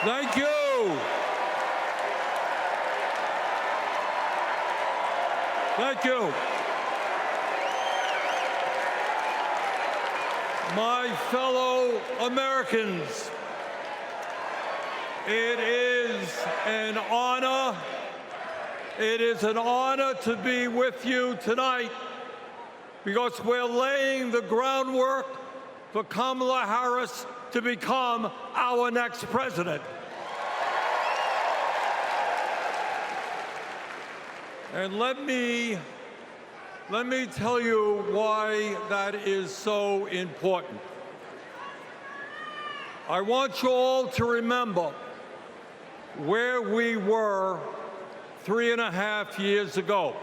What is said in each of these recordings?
Thank you. Thank you. My fellow Americans, it is an honor. It is an honor to be with you tonight because we're laying the groundwork for Kamala Harris to become our next president. And let me tell you why that is so important. I want you all to remember where we were 3.5 years ago.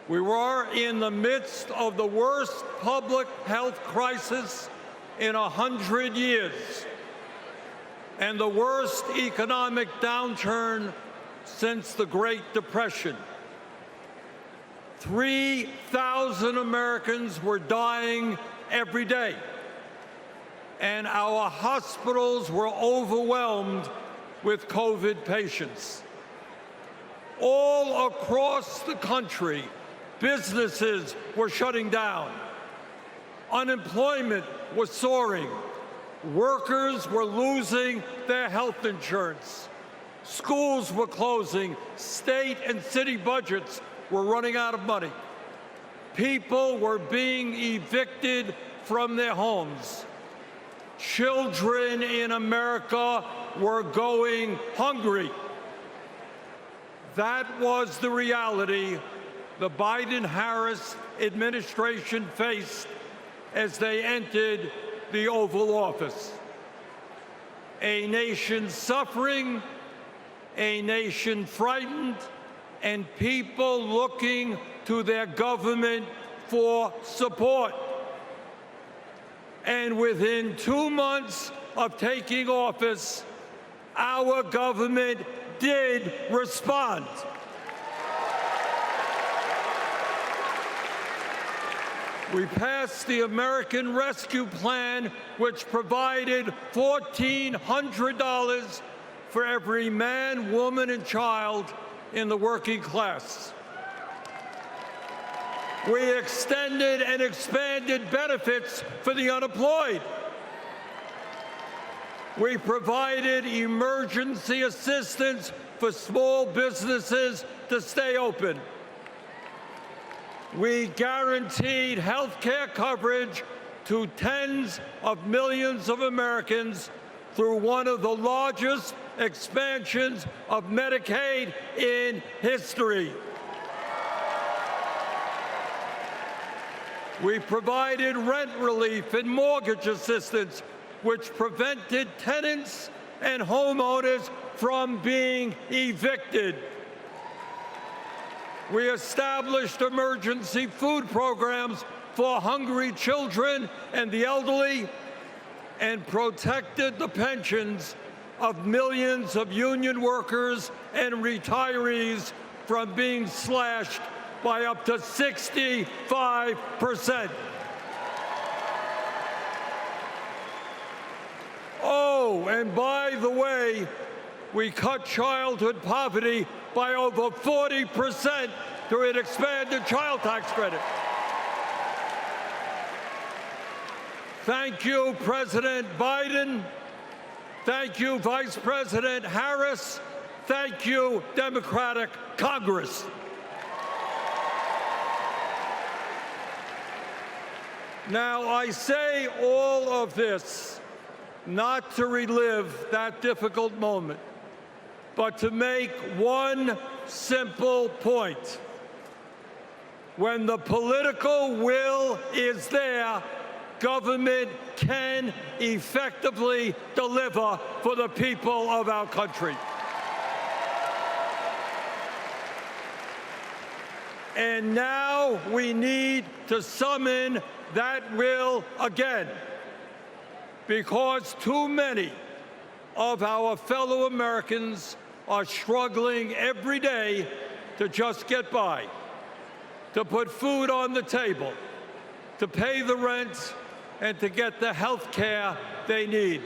We were in the midst of the worst public health crisis in 100 years and the worst economic downturn since the Great Depression. 3,000 Americans were dying every day, and our hospitals were overwhelmed with COVID patients. All across the country, businesses were shutting down. Unemployment was soaring. Workers were losing their health insurance. Schools were closing. State and city budgets were running out of money. People were being evicted from their homes. Children in America were going hungry. That was the reality the Biden-Harris administration faced as they entered the Oval Office. A nation suffering, a nation frightened, and people looking to their government for support. And within 2 months of taking office, our government did respond. We passed the American Rescue Plan, which provided $1,400 for every man, woman, and child in the working class. We extended and expanded benefits for the unemployed. We provided emergency assistance for small businesses to stay open. We guaranteed health care coverage to tens of millions of Americans through one of the largest expansions of Medicaid in history. We provided rent relief and mortgage assistance, which prevented tenants and homeowners from being evicted. We established emergency food programs for hungry children and the elderly, and protected the pensions of millions of union workers and retirees from being slashed by up to 65%. Oh, and by the way, we cut childhood poverty by over 40% through an expanded child tax credit. Thank you, President Biden. Thank you, Vice President Harris. Thank you, Democratic Congress. Now, I say all of this not to relive that difficult moment, but to make one simple point. When the political will is there, government can effectively deliver for the people of our country. And now we need to summon that will again, because too many of our fellow Americans are struggling every day to just get by, to put food on the table, to pay the rent, and to get the health care they need.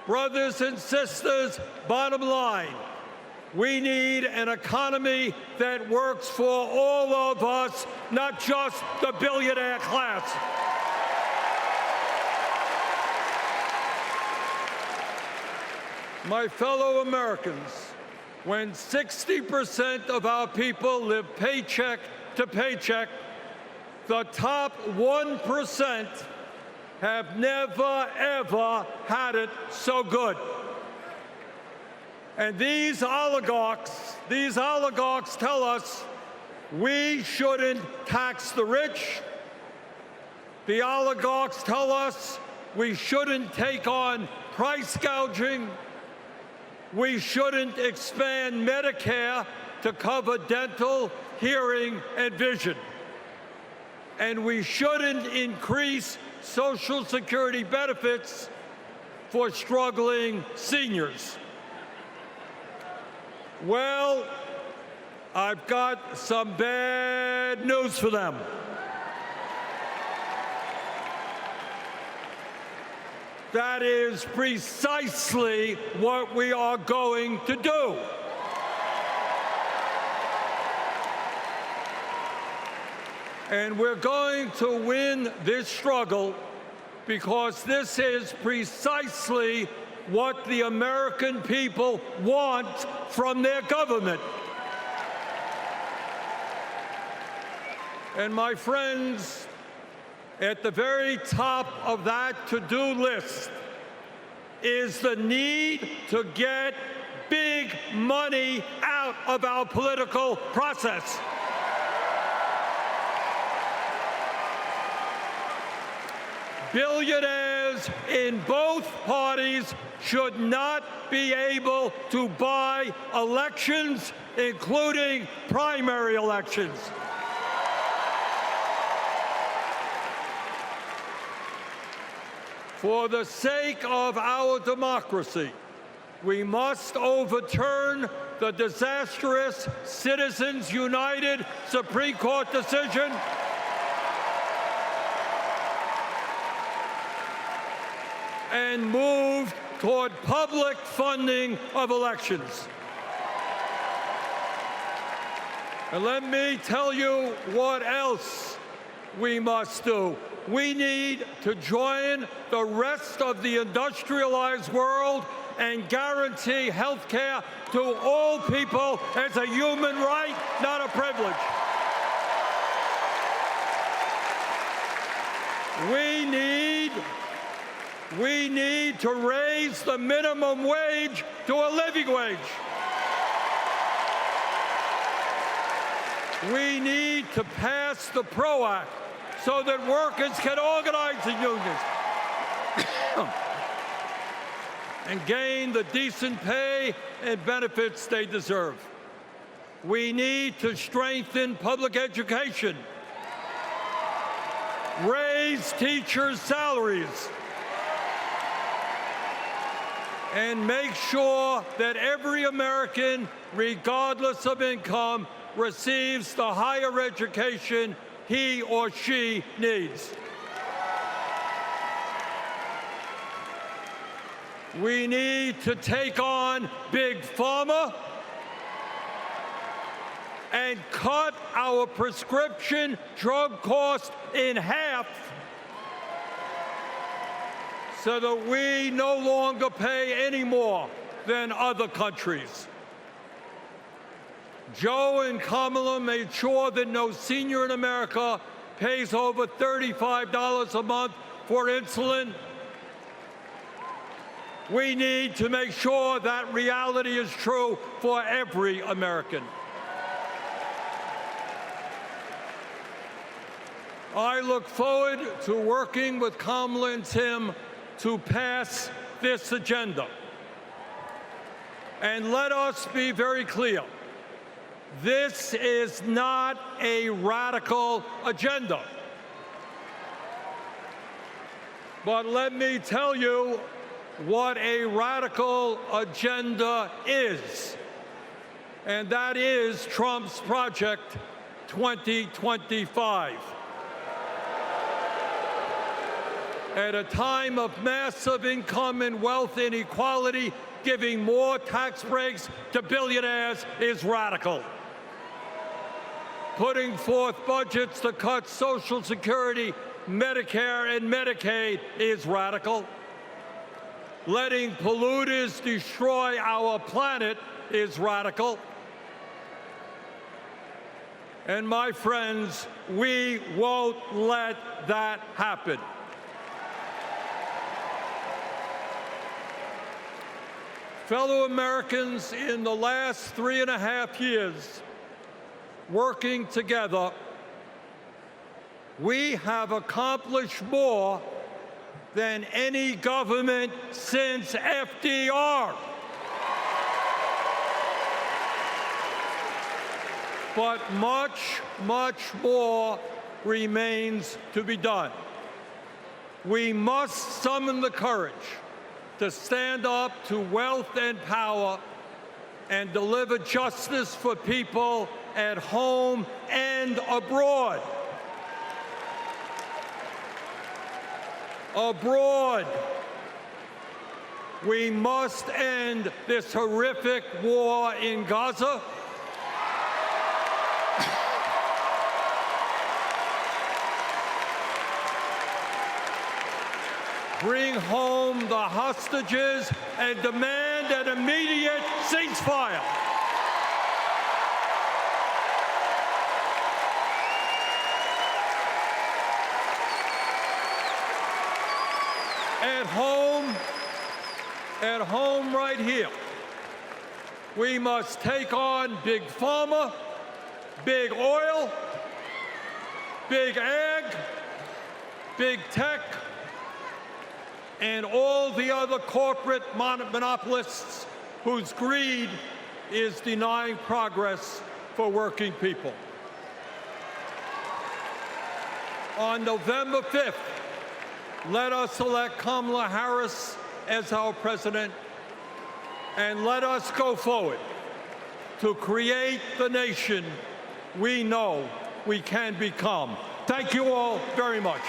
Brothers and sisters, bottom line, we need an economy that works for all of us, not just the billionaire class. My fellow Americans, when 60% of our people live paycheck to paycheck, the top 1% have never, ever had it so good. And these oligarchs tell us we shouldn't tax the rich. The oligarchs tell us we shouldn't take on price gouging. We shouldn't expand Medicare to cover dental, hearing, and vision. And we shouldn't increase Social Security benefits for struggling seniors. Well, I've got some bad news for them. That is precisely what we are going to do. And we're going to win this struggle because this is precisely what the American people want from their government. And my friends, at the very top of that to-do list is the need to get big money out of our political process. Billionaires in both parties should not be able to buy elections, including primary elections. For the sake of our democracy, we must overturn the disastrous Citizens United Supreme Court decision and move toward public funding of elections. And let me tell you what else we must do. We need to join the rest of the industrialized world and guarantee health care to all people as a human right, not a privilege. We need to raise the minimum wage to a living wage. We need to pass the PRO Act so that workers can organize in unions and gain the decent pay and benefits they deserve. We need to strengthen public education, raise teachers' salaries, and make sure that every American, regardless of income, receives the higher education he or she needs. We need to take on Big Pharma and cut our prescription drug costs in half so that we no longer pay any more than other countries. Joe and Kamala made sure that no senior in America pays over $35 a month for insulin. We need to make sure that reality is true for every American. I look forward to working with Kamala and Tim to pass this agenda. And let us be very clear. This is not a radical agenda. But let me tell you what a radical agenda is. And that is Trump's Project 2025. At a time of massive income and wealth inequality, giving more tax breaks to billionaires is radical. Putting forth budgets to cut Social Security, Medicare, and Medicaid is radical. Letting polluters destroy our planet is radical. And my friends, we won't let that happen. Fellow Americans, in the last 3.5 years, working together, we have accomplished more than any government since FDR. But much, much more remains to be done. We must summon the courage to stand up to wealth and power and deliver justice for people at home and abroad. Abroad, we must end this horrific war in Gaza. Bring home the hostages and demand an immediate ceasefire. At home right here, we must take on Big Pharma, Big Oil, Big Ag, Big Tech, and all the other corporate monopolists whose greed is denying progress for working people. On November 5th, let us elect Kamala Harris as our president, and let us go forward to create the nation we know we can become. Thank you all very much.